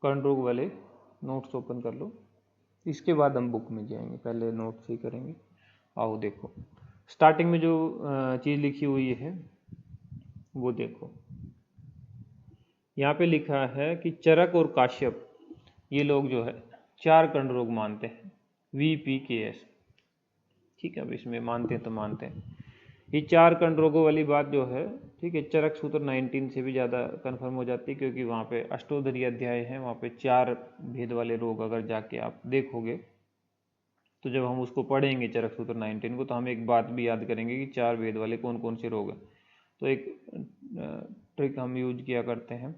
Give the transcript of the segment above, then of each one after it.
कर्ण रोग वाले notes open कर लो, इसके बाद हम बुक में जाएंगे, पहले नोट्स ही करेंगे। आओ देखो, स्टार्टिंग में जो चीज़ लिखी हुई है वो देखो, यहाँ पे लिखा है कि चरक और काश्यप ये लोग जो है 4 कर्ण रोग मानते हैं, VPKS। ठीक है, अब इसमें मानते हैं तो मानते हैं। ये 4 कर्ण रोगों वाली बात जो है, ठीक है, चरक सूत्र 19 से भी ज़्यादा कन्फर्म हो जाती है, क्योंकि वहाँ पे अष्टोदरी अध्याय है, वहाँ पे 4 भेद वाले रोग अगर जाके आप देखोगे तो जब हम उसको पढ़ेंगे चरक सूत्र 19 को, तो हम एक बात भी याद करेंगे कि 4 भेद वाले कौन कौन से रोग हैं। तो एक ट्रिक हम यूज किया करते हैं,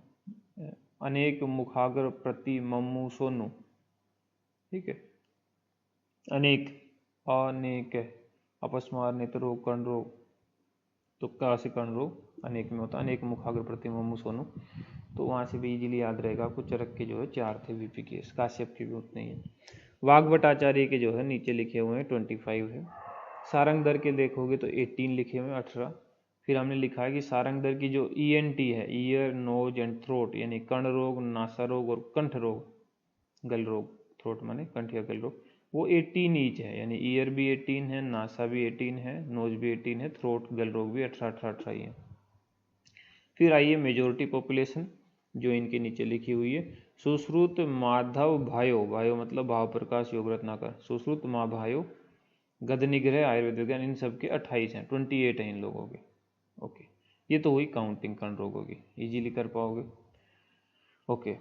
अनेक मुखाग्र प्रति मम्मू सोनू। ठीक है, अनेक, अनेक अपस्मार नेत्र रोग कर्ण रोग, तो का से कर्ण रोग अनेक में होता है, अनेक मुखाग्र प्रति मम्मू सोनू। तो वहाँ से भी इजीली याद रहेगा आपको। चरक के जो है 4 थे VPKS, काश्यप के भी उतने ही है। वाग्भटाचार्य के जो है नीचे लिखे हुए हैं 25 है। सारंगधर के देखोगे तो 18 लिखे हुए हैं, 18। फिर हमने लिखा है कि सारंगधर की जो ENT है, ईयर नोज एंड थ्रोट, यानी कर्ण रोग, नासा रोग और कंठ रोग, गल रोग, थ्रोट माने कंठ या गल रोग, वो 18 ईच है, यानी ईयर भी 18 है, नासा भी 18 है, नोज भी 18 है, थ्रोट गल रोग भी 18 ही है। फिर आइए मेजोरिटी पॉपुलेशन जो इनके नीचे लिखी हुई है, सुश्रुत माधव भायो, भायो मतलब भाव प्रकाश योग रत्नाकर, सुश्रुत माँ भायो, गद निग्रह आयुर्वेद विज्ञान, इन सब के 28 हैं, 28 हैं इन लोगों के। ओके, ये तो हुई काउंटिंग कर्ण रोगों की, इजीली कर पाओगे। ओके,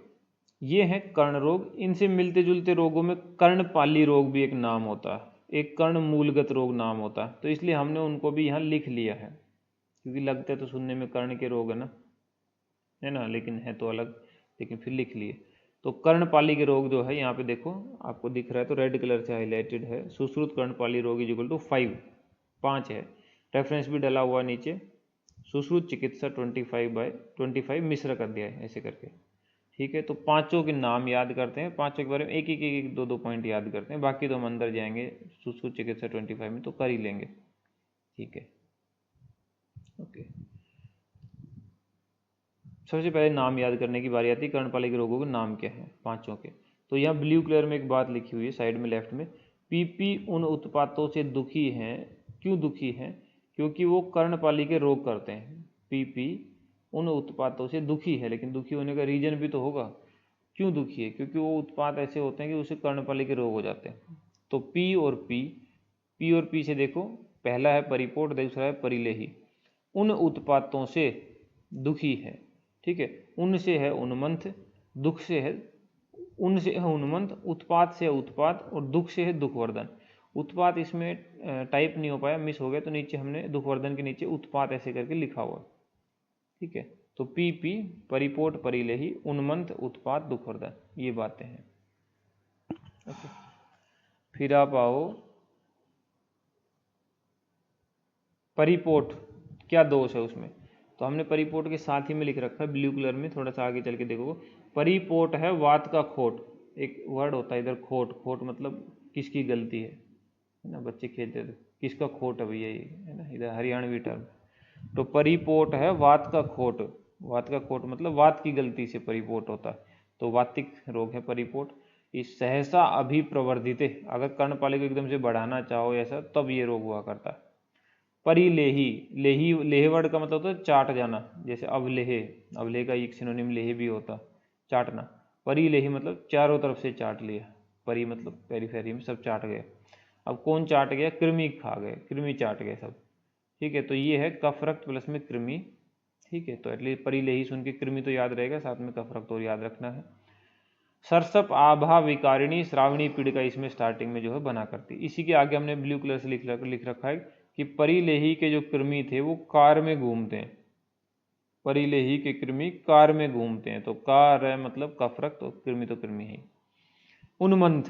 ये हैं कर्ण रोग। इनसे मिलते जुलते रोगों में कर्णपाली रोग भी एक नाम होता है, एक कर्ण मूलगत रोग नाम होता है, तो इसलिए हमने उनको भी यहाँ लिख लिया है, क्योंकि लगते तो सुनने में कर्ण के रोग है ना, लेकिन है तो अलग, लेकिन फिर लिख लिए। तो कर्णपाली के रोग जो है यहाँ पे देखो, आपको दिख रहा है तो रेड कलर से हाईलाइटेड है, सुश्रुत कर्णपाली रोग इज इक्वल टू 5 है। रेफरेंस भी डला हुआ नीचे, सुश्रुत चिकित्सा 25/25 मिश्र कर दिया है ऐसे करके। ठीक है, तो पांचों के नाम याद करते हैं, पांचों के बारे में एक एक दो पॉइंट याद करते हैं, बाकी तो हम अंदर जाएंगे सुश्रुत चिकित्सा 25 में तो कर ही लेंगे। ठीक है, ओके। सबसे पहले नाम याद करने की बारी आती है, कर्णपाली के रोगों के नाम क्या है पांचों के। तो यहाँ ब्लू कलर में एक बात लिखी हुई है साइड में लेफ्ट में, पीपी उन उत्पातों से दुखी हैं, क्यों दुखी हैं, क्योंकि वो कर्णपाली के रोग करते हैं। पीपी उन उत्पातों से दुखी है, लेकिन दुखी होने का रीजन भी तो होगा, क्यों दुखी है, क्योंकि वो उत्पात ऐसे होते हैं कि उसे कर्णपाली के रोग हो जाते हैं। तो पी और पी से देखो, पहला है परिपोट, दूसरा है परिलेही। उन उत्पातों से दुखी है, ठीक है, उनसे है उन्मंथ, दुख से है, उनसे है उन्मंथ, उत्पात से है उत्पात, और दुख से है दुखवर्धन। उत्पात इसमें टाइप नहीं हो पाया, मिस हो गया, तो नीचे हमने दुखवर्धन के नीचे उत्पात ऐसे करके लिखा हुआ। ठीक है, तो पी परिपोट परिलेही उन्मंथ उत्पात दुखवर्धन, ये बातें हैं। ओके, फिर आप आओ परिपोट, क्या दोष है उसमें, तो हमने परिपोट के साथ ही में लिख रखा है ब्लू कलर में, थोड़ा सा आगे चल के देखो, परिपोट है वात का खोट, एक वर्ड होता है इधर खोट, खोट मतलब किसकी गलती है ना, बच्चे खेलते थे किसका खोट है भैया ये, है ना, इधर हरियाणवी टर्म। तो परिपोट है वात का खोट, वात का खोट मतलब वात की गलती से परिपोट होता है, तो वातिक रोग है परिपोट। इस सहसा अभिप्रवर्धित, अगर कर्णपाली को एकदम से बढ़ाना चाहो ऐसा, तब ये रोग हुआ करता है। परिलेही, लेही लेह वर्ड का मतलब होता है चाट जाना, जैसे अवलेह, अवलेह का एक सिनोनिम लेह भी होता, चाटना। परिलेही मतलब चारों तरफ से चाट लिया, परी मतलब पेरीफेरी में सब चाट गए। अब कौन चाट गया, कृमि खा गए, कृमि चाट गए सब। ठीक है, तो ये है कफ रक्त प्लस में कृमि। ठीक है, तो एटलीस्ट परिलेही सुन के कृमि तो याद रहेगा, साथ में कफ रक्त और याद रखना है। सरसप आभा विकारिणी श्रावणी पीड़िका इसमें स्टार्टिंग में जो है बना करती। इसी के आगे हमने ब्लू कलर से लिख रखा है कि परिलेही के जो कृमि थे वो कार में घूमते हैं, परिलेही के कृमि कार में घूमते हैं, तो कार है मतलब कफ रक्त, और कृमि तो कृमि ही। उन्मंथ,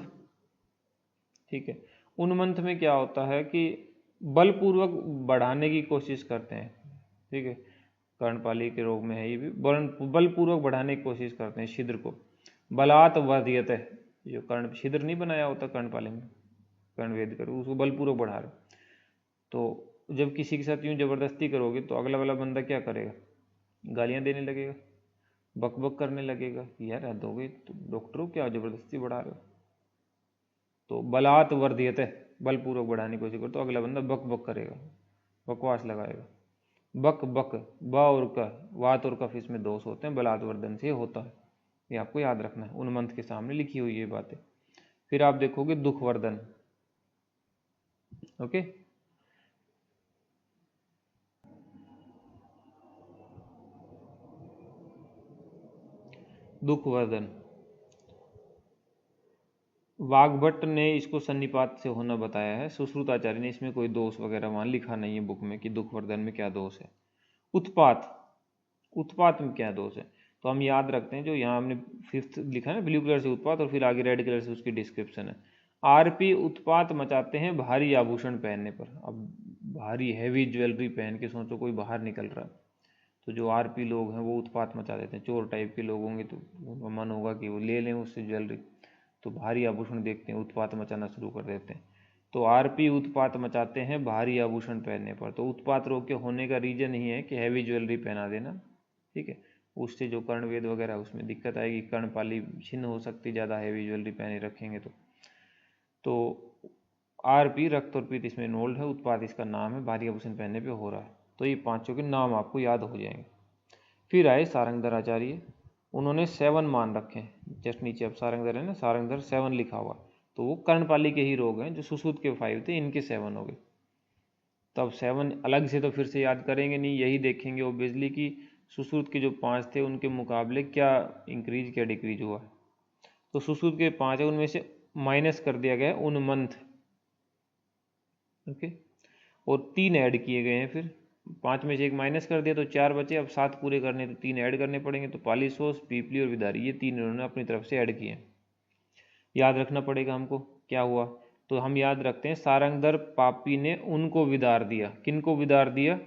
ठीक है, उन्मंथ में क्या होता है कि बलपूर्वक बढ़ाने की कोशिश करते हैं। ठीक है, कर्णपाली के रोग में है ये भी, बलपूर्वक बढ़ाने की कोशिश करते हैं छिद्र को। बलात् वर्धयत, जो कर्ण छिद्र नहीं बनाया होता कर्णपाली में, कर्णवेद कर उसको बलपूर्वक बढ़ा रहे, तो जब किसी के साथ यूँ जबरदस्ती करोगे तो अगला वाला बंदा क्या करेगा, गालियाँ देने लगेगा। बक बक करने लगेगा कि यार हद हो गई, तो डॉक्टरों क्या जबरदस्ती बढ़ा रहे हो। तो बलात् वर्धयते, बलपूर्वक बढ़ाने की कोशिश करो तो अगला बंदा बक बक करेगा, बकवास लगाएगा। बक बक, ब और क, वात और कफ इसमें दोष होते हैं, बलात् वर्धन से होता है, ये आपको याद रखना है। उन्मंत के सामने लिखी हुई ये बातें। फिर आप देखोगे दुखवर्धन। ओके, दुखवर्धन, वाग्भट्ट ने इसको सन्निपात से होना बताया है, सुश्रुत आचार्य ने इसमें कोई दोष वगैरह वहां लिखा नहीं है बुक में कि दुखवर्धन में क्या दोष है। उत्पात, उत्पात में क्या दोष है, तो हम याद रखते हैं जो यहाँ हमने फिफ्थ लिखा है ना ब्लू कलर से उत्पात और फिर आगे रेड कलर से उसकी डिस्क्रिप्शन है। आरपी उत्पात मचाते हैं भारी आभूषण पहनने पर। अब भारी हैवी ज्वेलरी पहन के सोचो कोई बाहर निकल रहा है, तो जो आरपी लोग हैं वो उत्पात मचा देते हैं। चोर टाइप के लोग होंगे तो उनका मन होगा कि वो ले लें उससे ज्वेलरी, तो भारी आभूषण देखते हैं उत्पात मचाना शुरू कर देते हैं। तो आरपी उत्पात मचाते हैं भारी आभूषण पहनने पर। तो उत्पात रोग के होने का रीजन ही है कि हैवी ज्वेलरी पहना देना, ठीक है। उससे जो कर्णवेद वगैरह उसमें दिक्कत आएगी, कर्णपाली छिन्न हो सकती ज़्यादा हैवी ज्वेलरी पहने रखेंगे तो आरपी रक्त और पीत इसमें इन्वॉल्व है, उत्पात इसका नाम है, भारी आभूषण पहनने पे हो रहा है। तो ये पांचों के नाम आपको याद हो जाएंगे। फिर आए सारंगधर आचार्य, उन्होंने 7 मान रखे हैं, जस्ट नीचे अब सारंगधर है ना, सारंगधर 7 लिखा हुआ, तो वो कर्णपाली के ही रोग हैं, जो सुश्रुत के 5 थे इनके 7 हो गए। तब 7 अलग से तो फिर से याद करेंगे नहीं, यही देखेंगे ओब्वियसली कि सुश्रुत के जो 5 थे उनके मुकाबले क्या इंक्रीज क्या डिक्रीज हुआ। तो सुश्रुत के 5 है, उनमें से माइनस कर दिया गया उन्मंथ, ओके, और 3 ऐड किए गए हैं। फिर 5 में से 1 माइनस कर दिया तो 4 बचे, अब 7 पूरे करने तो 3 ऐड करने पड़ेंगे। तो पालीसोस, पीपली और विदारी, ये 3 इन्होंने अपनी तरफ से ऐड किए। याद रखना पड़ेगा हमको क्या हुआ, तो हम याद रखते हैं सारंगधर पापी ने उनको विदार दिया। किनको विदार दिया,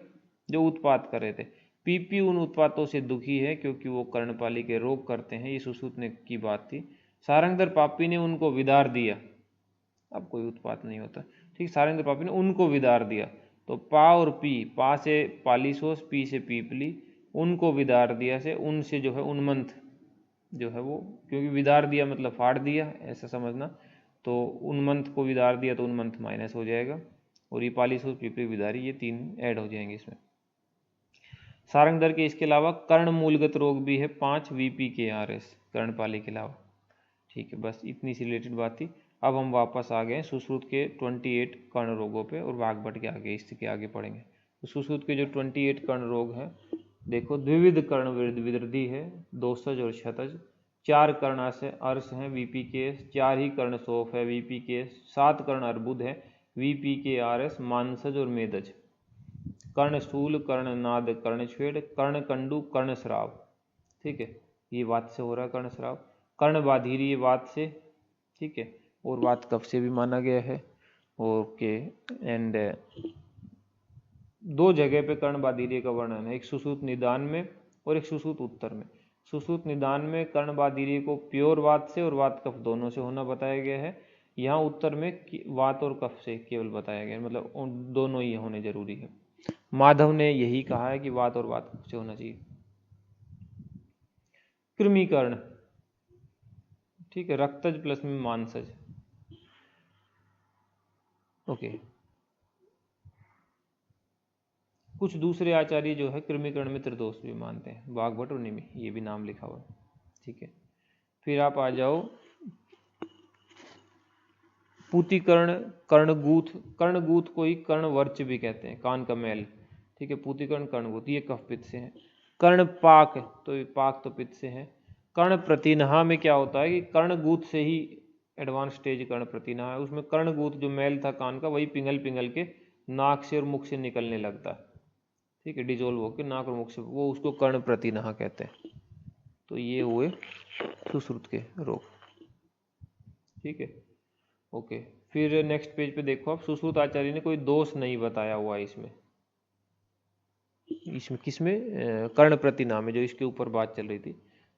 जो उत्पात कर रहे थे। पीपी उन उत्पातों से दुखी है क्योंकि वो कर्णपाली के रोग करते हैं, ये सुश्रुत ने की बात थी। सारंगधर पापी ने उनको विदार दिया, अब कोई उत्पात नहीं होता, ठीक। सारंगधर पापी ने उनको विदार दिया, तो पा और पी, पा से पालीसोस, पी से पीपली, उनको विदार दिया से उनसे जो है उन्मंथ जो है वो, क्योंकि विदार दिया मतलब फाड़ दिया ऐसा समझना, तो उन्मंथ को विदार दिया तो उन्मंथ माइनस हो जाएगा, और ये पालीसोस, पीपली, विदारी, ये 3 ऐड हो जाएंगे इसमें। सारंगधर के इसके अलावा कर्ण मूलगत रोग भी है 5 VPKRS, कर्णपाली के अलावा, ठीक है। बस इतनी सी रिलेटेड बात थी। अब हम वापस आ गए सुश्रुत के 28 कर्ण रोगों पे, और वाग्भट के आगे इसके आगे पढ़ेंगे। तो सुश्रुत के जो 28 कर्ण रोग हैं, देखो द्विविध कर्ण विदृधि है, दोषज और क्षतज, 4 कर्ण से अर्श हैं VPKS, 4 ही कर्ण शोफ है VPKS, 7 कर्ण अर्बुद है VPKRS, मानसज और मेदज, कर्णशूल, कर्णनाद, कर्णछेद, कर्णकंडू, कर्णस्राव, ठीक है। ये वात से हो रहा है कर्णस्राव। कर्णबाधिरी, ये वात से, ठीक है, और वात कफ से भी माना गया है, ओके। एंड 2 जगह पे कर्णबाधिरी का वर्णन है, एक सुश्रुत निदान में और एक सुश्रुत उत्तर में। सुश्रुत निदान में कर्णबाधिरी को प्योर वात से और वात कफ दोनों से होना बताया गया है। यहाँ उत्तर में वात और कफ से केवल बताया गया है, मतलब दोनों ही होने जरूरी है। माधव ने यही कहा है कि वात और वात कफ से होना चाहिए। कृमिकर्ण, ठीक है, रक्तज प्लस में मांसज, ओके। कुछ दूसरे आचार्य जो है कृमिकर्ण में त्रिदोष भी मानते हैं, वाग्भट और निमि, ये भी नाम लिखा हुआ है, ठीक है। फिर आप आ जाओ पूतिकर्ण, कर्णगूथ, कर्णगूथ को ही कर्णवर्च भी कहते हैं, कान का मैल, ठीक है। पूतिकर्ण, कर्णगूथ, ये कफ पित्त से है। कर्णपाक, तो पाक तो पित्त से है। कर्ण प्रतिनहा में क्या होता है कि कर्णगूथ से ही एडवांस स्टेज कर्ण प्रतिनहा है, उसमें कर्णगूथ जो मैल था कान का वही पिघल पिघल के नाक से और मुख से निकलने लगता है, ठीक है, डिजोल्व होकर नाक और मुख से, वो उसको कर्ण प्रतिनहा कहते हैं। तो ये हुए सुश्रुत के रोग, ठीक है, ओके। फिर नेक्स्ट पेज पे देखो आप, सुश्रुत आचार्य ने कोई दोष नहीं बताया हुआ है इसमें, किसमें, कर्ण प्रतिनाम में, जो इसके ऊपर बात चल रही थी,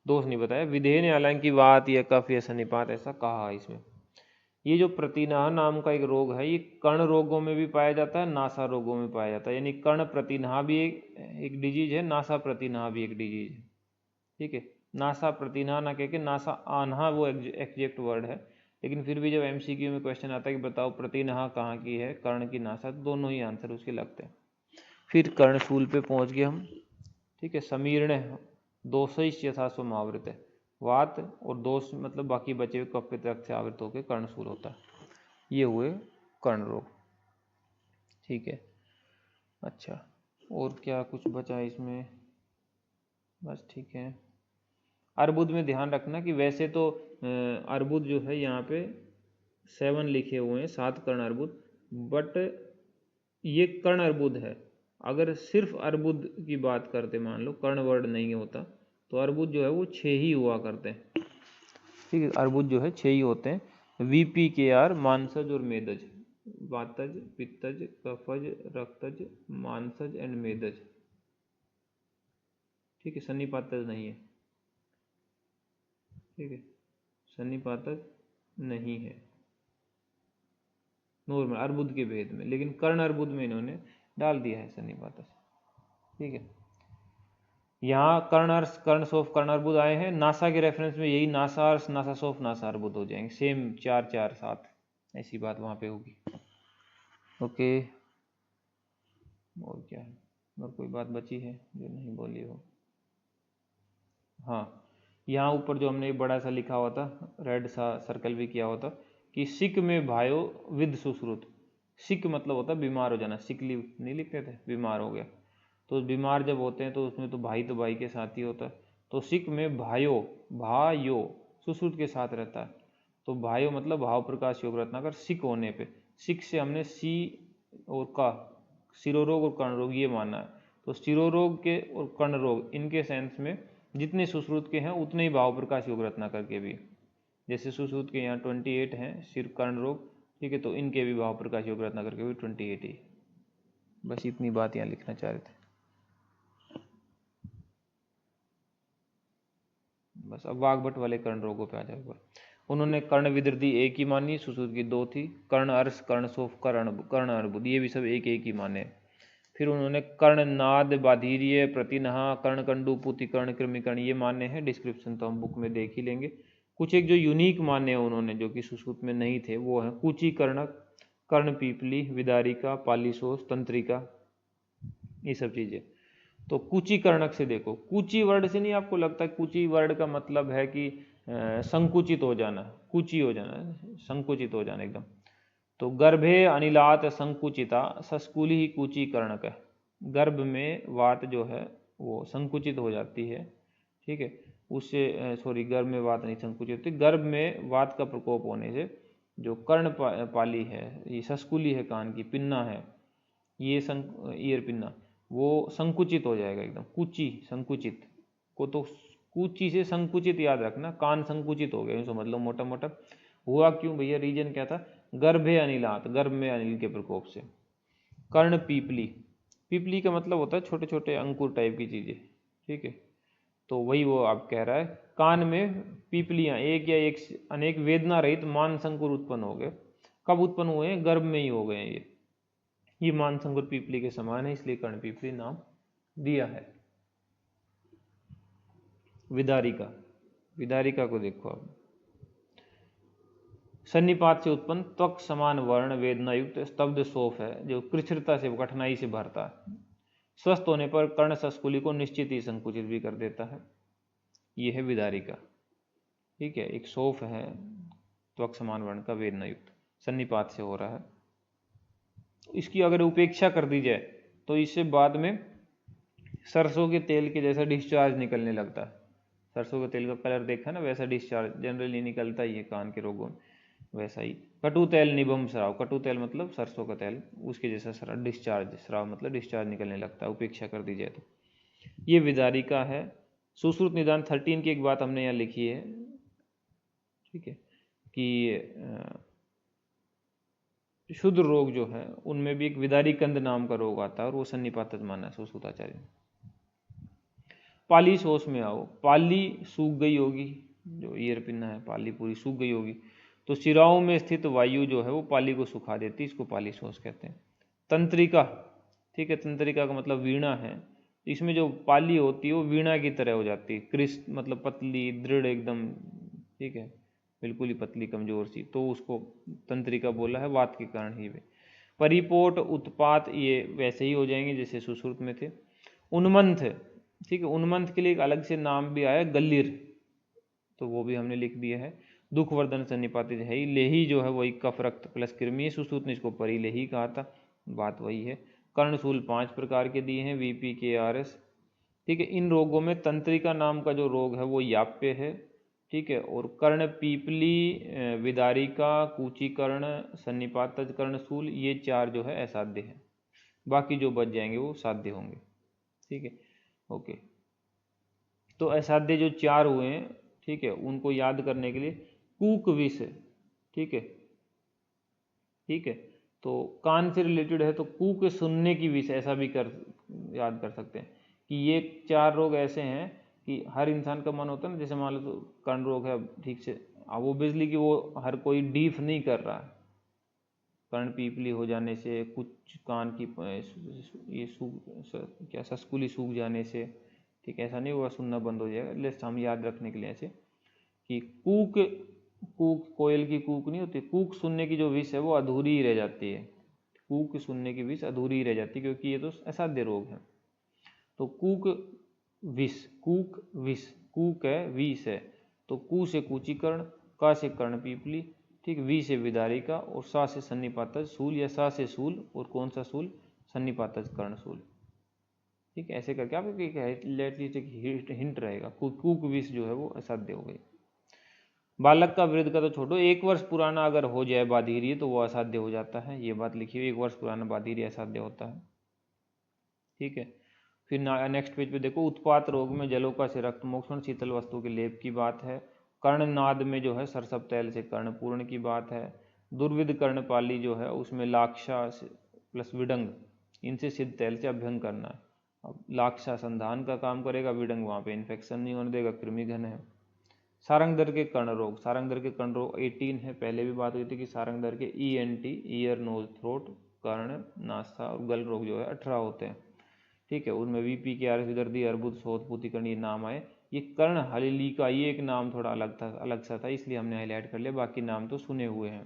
दोष नहीं बताया। विधेय ने हालांकि वात या कफ या सन्निपात ऐसा कहा है इसमें। ये जो प्रतिनाह नाम का एक रोग है, ये कर्ण रोगों में भी पाया जाता है, नासा रोगों में पाया जाता है, यानी कर्ण प्रतिनाह भी एक डिजीज है, नासा प्रतिनाह भी एक डिजीज है, ठीक है। नासा प्रतिनाहा ना कह के नासा आन्हा वो एग्जैक्ट वर्ड है, लेकिन फिर भी जब एमसीक्यू में क्वेश्चन आता है कि बताओ प्रतिनाहा कहाँ की है, कर्ण की नासा, तो दोनों ही आंसर उसके लगते हैं। फिर कर्णशूल पे पहुंच गए हम। ठीक है, समीर्ण दोषैश्च यथा स्वमावृत है, वात और दोष मतलब बाकी बचे हुए कफ पित्त से आवृत होकर कर्णशूल होता है। ये हुए कर्ण रोग। ठीक है, अच्छा और क्या कुछ बचा इसमें? बस ठीक है। अर्बुद में ध्यान रखना कि वैसे तो अर्बुद जो है यहाँ पे 7 लिखे हुए हैं, 7 कर्ण अर्बुद, बट ये कर्ण अर्बुद है। अगर सिर्फ अर्बुद की बात करते, मान लो कर्ण वर्ड नहीं होता, तो अर्बुद जो है वो 6 ही हुआ करते हैं। ठीक है, अर्बुद जो है 6 ही होते हैं। VPKR मानसज और मेदज, वातज, पित्तज, कफज, रक्तज, मानसज एंड मेदज। ठीक है, सन्निपातज नहीं है। ठीक है, सन्निपातज नहीं है नॉर्मल अर्बुद के भेद में, लेकिन कर्ण अर्बुद में इन्होंने डाल दिया है सन्निपातज। ठीक है, यहाँ कर्णर्स, कर्णसोफ, कर्णर्बुद आए हैं। नासा के रेफरेंस में यही नासार्स, नासासोफ, नासार्बुद हो जाएंगे, सेम 4 4 7 ऐसी बात वहाँ पे होगी। ओके, और क्या है? और कोई बात बची है जो नहीं बोली हो? हाँ, यहाँ ऊपर जो हमने बड़ा सा लिखा हुआ था, रेड सा सर्कल भी किया हुआ था कि सिक में भायो विद सुश्रुत। सिक मतलब होता है बीमार हो जाना, सिक लीव नहीं लिखते थे, बीमार हो गया। तो बीमार जब होते हैं तो उसमें तो भाई के साथ ही होता है। तो सिक में भायो, भायो सुश्रुत के साथ रहता है। तो भायो मतलब भाव प्रकाश योग रत्नाकर, सिक होने पे, सिक से हमने सी और का, शिरोरोग और कर्ण रोग ये माना है। तो शिरोरोग के और कर्ण रोग इनके सेंस में जितने सुश्रुत के हैं उतने ही भाव प्रकाश योग रत्नाकर के भी। जैसे सुश्रुत के यहाँ 28 हैं सिर कर्ण रोग, ठीक है, तो इनके भी भाव प्रकाश योग रत्नाकर के भी 28 ही। बस इतनी बात यहाँ लिखना चाह रहे थे। बस अब वाग्भट वाले कर्ण रोगों पे आ जाएगा। उन्होंने कर्ण विदृति एक ही मानी, सुश्रुत की 2 थी। कर्ण अर्श, कर्णसोफ, कर्ण अर्बुद ये भी सब एक एक ही माने। फिर उन्होंने कर्ण नाद, बाधीर्य, प्रतिनहा, कर्ण कंडू, पुति, कर्ण कृमिकर्ण ये माने हैं। डिस्क्रिप्शन तो हम बुक में देख ही लेंगे। कुछ एक जो यूनिक माने हैं उन्होंने, जो कि सुश्रुत में नहीं थे, वो है कुची कर्णक, कर्ण पीपली, विदारिका, पालीसोस, तंत्रिका, ये सब चीजें। तो कुची कर्णक से देखो, कुची वर्ड से नहीं आपको लगता? कुची वर्ड का मतलब है कि संकुचित हो जाना, कुची हो जाना, संकुचित हो जाना एकदम। तो गर्भे अनिलात संकुचिता सस्कुली ही कुची कर्णक है। गर्भ में वात जो है वो संकुचित हो जाती है। ठीक है, उससे सॉरी, गर्भ में वात नहीं संकुचित होती, गर्भ में वात का प्रकोप होने से जो कर्ण पाली है, ये सस्कुली है, कान की पिन्ना है, ये ईयर पिन्ना, वो संकुचित हो जाएगा एकदम। कुची संकुचित को, तो कुची से संकुचित याद रखना, कान संकुचित हो गया यूँ समझ लो मोटा मोटा। हुआ क्यों भैया? रीजन क्या था? गर्भे अनिलात, गर्भ में अनिल के प्रकोप से। कर्ण पीपली, पीपली का मतलब होता है छोटे छोटे अंकुर टाइप की चीजें। ठीक है, तो वही वो आप कह रहा है, कान में पीपलियां एक या एक अनेक वेदना रहित मान संकुर उत्पन्न हो गए। कब उत्पन्न हुए हैं? गर्भ में ही हो गए हैं ये मानसंकुर पीपली के समान है, इसलिए कर्ण पीपली नाम दिया है। विदारिका, विदारिका को देखो आप, सन्निपात से उत्पन्न त्वक समान वर्ण वेदना युक्त स्तब्ध शोफ है, जो कृच्छ्रता से, कठिनाई से भरता है। स्वस्थ होने पर कर्ण सस्कुली को निश्चित ही संकुचित भी कर देता है। यह है विदारिका। ठीक है, एक शोफ है त्वक समान वर्ण का वेदना युक्त, सन्निपात से हो रहा है। इसकी अगर उपेक्षा कर दी जाए तो इससे बाद में सरसों के तेल के जैसा डिस्चार्ज निकलने लगता है। सरसों के तेल का कलर देखा ना, वैसा डिस्चार्ज जनरली निकलता ही है कान के रोगों में, वैसा ही। कटु तेल निबम स्राव, कटु तेल मतलब सरसों का तेल, उसके जैसा स्राव, डिस्चार्ज, स्राव मतलब डिस्चार्ज निकलने लगता है उपेक्षा कर दी जाए तो। ये विदारिका है। सुश्रुत निदान 13 की एक बात हमने यहाँ लिखी है। ठीक है, कि शुद्ध रोग जो है उनमें भी एक विदारी कंद नाम का रोग आता है, और वो सन्निपातज माना है सुश्रुताचार्य ने। पाली सोच में आओ, पाली सूख गई होगी, जो ईयर पिन्ना है पाली पूरी सूख गई होगी, तो शिराओं में स्थित वायु जो है वो पाली को सुखा देती है, इसको पाली सोच कहते हैं। तंत्रिका, ठीक है, तंत्रिका का मतलब वीणा है, इसमें जो पाली होती है वो वीणा की तरह हो जाती है, क्रिस्प मतलब पतली दृढ़ एकदम, ठीक है, बिल्कुल ही पतली कमजोर सी, तो उसको तंत्रिका बोला है वात के कारण ही वे। परिपोट उत्पात ये वैसे ही हो जाएंगे जैसे सुश्रुत में थे। उन्मंथ, ठीक है, उन्मंथ के लिए एक अलग से नाम भी आया गलिर, तो वो भी हमने लिख दिया है। दुखवर्धन सन्निपातित है ही, लेही जो है वही कफ रक्त प्लस कृमि, सुश्रुत ने इसको परिलेही कहा था, बात वही है। कर्णशूल 5 प्रकार के दिए हैं, VPKRS, ठीक है। इन रोगों में तंत्रिका नाम का जो रोग है वो याप्य है, ठीक है। और कर्ण पीपली, विदारिका, कूचीकर्ण, सन्निपातज, कर्णशूल, ये 4 जो है असाध्य है, बाकी जो बच जाएंगे वो साध्य होंगे, ठीक है, ओके। तो असाध्य जो 4 हुए हैं, ठीक है, उनको याद करने के लिए कूक विष, ठीक है, ठीक है, तो कान से रिलेटेड है तो कूक सुनने की विष, ऐसा भी कर याद कर सकते हैं कि ये 4 रोग ऐसे हैं कि हर इंसान का मन होता है ना, जैसे मान लो तो कर्ण रोग है, ठीक से, अब वो बिजली की वो हर कोई डीफ नहीं कर रहा है, कर्ण पीपली हो जाने से, कुछ कान की ये क्या सस्कुली सूख जाने से, ठीक है, ऐसा नहीं हुआ सुनना बंद हो जाएगा, लेकिन हम याद रखने के लिए ऐसे कि कूक, कूक कोयल की कूक नहीं होती, कूक सुनने की जो विष है वो अधूरी ही रह जाती है, कूक सुनने की विष अधूरी ही रह जाती है, क्योंकि ये तो असाध्य रोग है। तो कूक विष, कूक विष, कूक है विष है, तो कू से कूचीकर्ण, का से कर्ण पीपली, ठीक, वी से विदारिका, और सा से सन्निपातज सूल, या सा से सूल, और कौन सा सूल, सन्निपातज कर्णशूल, ठीक है, ऐसे करके आपको एक हिंट रहेगा। कूक विष जो है वो असाध्य हो गई। बालक का वृद्ध का तो छोड़ो, 1 वर्ष पुराना अगर हो जाए बाधीर्य तो वो असाध्य हो जाता है, ये बात लिखी हुई, 1 वर्ष पुराना बाधीर्य असाध्य होता है, ठीक है। फिर नेक्स्ट पेज पे देखो, उत्पात रोग में जलोका से रक्त मोक्षण, शीतल वस्तु के लेप की बात है। कर्णनाद में जो है सरसप तैल से कर्णपूर्ण की बात है। दुर्विध कर्णपाली जो है उसमें लाक्षा प्लस विडंग, इनसे सिद्ध तैल से अभ्यंग करना है। अब लाक्षा संधान का काम करेगा, विडंग वहाँ पे इन्फेक्शन नहीं होने देगा, कृमि घन है। सारंगधर के कर्ण रोग, सारंगधर के कर्ण रोग 18 है, पहले भी बात हुई थी कि सारंगधर के ENT, ईयर नोज थ्रोट, कर्ण नासा और गल रोग जो है 18 होते हैं, ठीक है। उनमें VPKRS, विदर्दी, अर्बुद, शोथ, पूतिकर्ण ये नाम आए। ये कर्ण हलिली का ये एक नाम थोड़ा अलग था, अलग सा था, इसलिए हमने हाईलाइट कर लिया, बाकी नाम तो सुने हुए हैं।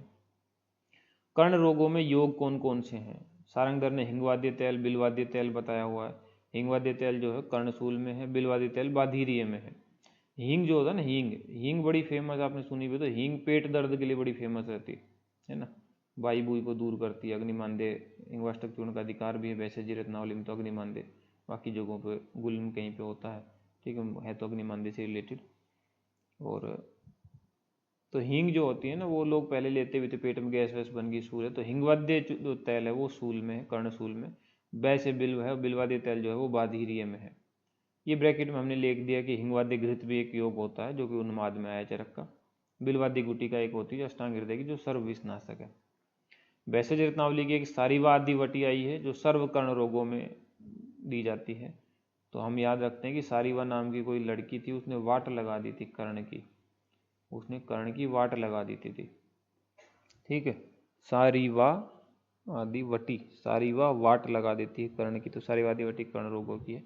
कर्ण रोगों में योग कौन कौन से हैं? सारंगधर ने हिंगवाद्य तैल, बिलवाद्य तैल बताया हुआ है। हिंगवाद्य तैल जो है कर्णशूल में है, बिलवाद्य तैल बाधीर्य में है। हींग जो होता है ना, हींग, हींग बड़ी फेमस आपने सुनी भी, तो हींग पेट दर्द के लिए बड़ी फेमस रहती है ना, बाई बुई को दूर करती है। अग्निमांदे, हिंगवाष्टक चूर्ण का अधिकार भी है, वैसे जी रत्नावली में तो अग्निमांदे, बाकी जगहों पे गुल कहीं पे होता है, ठीक है तो अग्निमांदे से रिलेटेड। और तो हींग जो होती है ना वो लोग पहले लेते हुए थे, पेट में गैस वैस बन गई, सूल है, तो हिंगवाद्य जो तैल है वो सूल में है, कर्णशूल में। वैसे बिल्व है, बिलवाद्य तैल जो है वो बाधीर्य में है। ये ब्रैकेट में हमने लिख दिया कि हिंगवाद्य घृत भी एक योग होता है जो कि उन्माद में आया चरक का। बिलवाद्य गुटिका एक होती है अष्टांग हृदय की जो सर्व विषनाशक है। वैसे रत्नावली की एक सारीवादी वटी आई है जो सर्व कर्ण रोगों में दी जाती है। तो हम याद रखते हैं कि सारीवा नाम की कोई लड़की थी, उसने वाट लगा दी थी कर्ण की, उसने कर्ण की वाट लगा दी थी, ठीक है। सारीवा आदि वटी, सारीवा वाट लगा देती है कर्ण की, तो सारीवादी वटी कर्ण रोगों की है,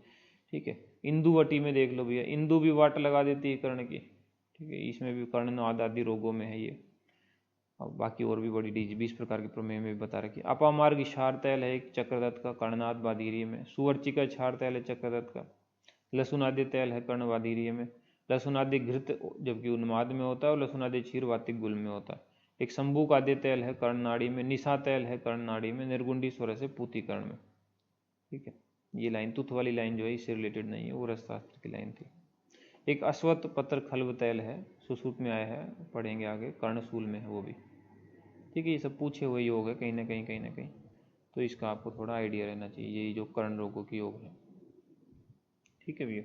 ठीक है। इंदुवटी में देख लो भैया, इंदु भी वाट लगा देती है कर्ण की, ठीक है, इसमें भी कर्णनाद आदि रोगों में है ये। और बाकी और भी बड़ी 20 प्रकार के प्रमेय में भी बता रखी है। अपामार्ग क्षार तैल है एक चक्रदत्त का, कर्णनाद बाधीर्य में। सुवर्चिका क्षार तैल है चक्रदत्त का। लहसुनादि तैल है कर्ण बाधीर्य में। लहसुनादि घृत जबकि उन्माद में होता है, और लहसुनादि क्षीर वातिक गुल में होता है। एक शंभुक आद्य तैल है कर्णनाड़ी में। निशा तैल है कर्णनाड़ी में। निर्गुंडी स्वर से पूतिकर्ण में, ठीक है। ये लाइन तुथ वाली लाइन जो है इससे रिलेटेड नहीं है, वो रसशास्त्र की लाइन थी। एक अश्वत्थ पत्र खल्व तैल है, सुश्रुत में आया है, पढ़ेंगे आगे, कर्णशूल में है वो भी, ठीक है। ये सब पूछे हुए योग है कहीं ना कहीं, कहीं ना कहीं, तो इसका आपको थोड़ा आइडिया रहना चाहिए, यही जो कर्ण रोगों की योग है, ठीक है भैया।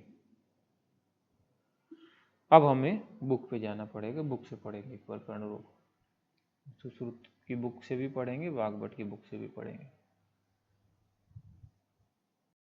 अब हमें बुक पे जाना पड़ेगा, बुक से पढ़ेंगे एक बार कर्ण रोग, सुश्रुत की बुक से भी पढ़ेंगे, वाग्भट की बुक से भी पढ़ेंगे।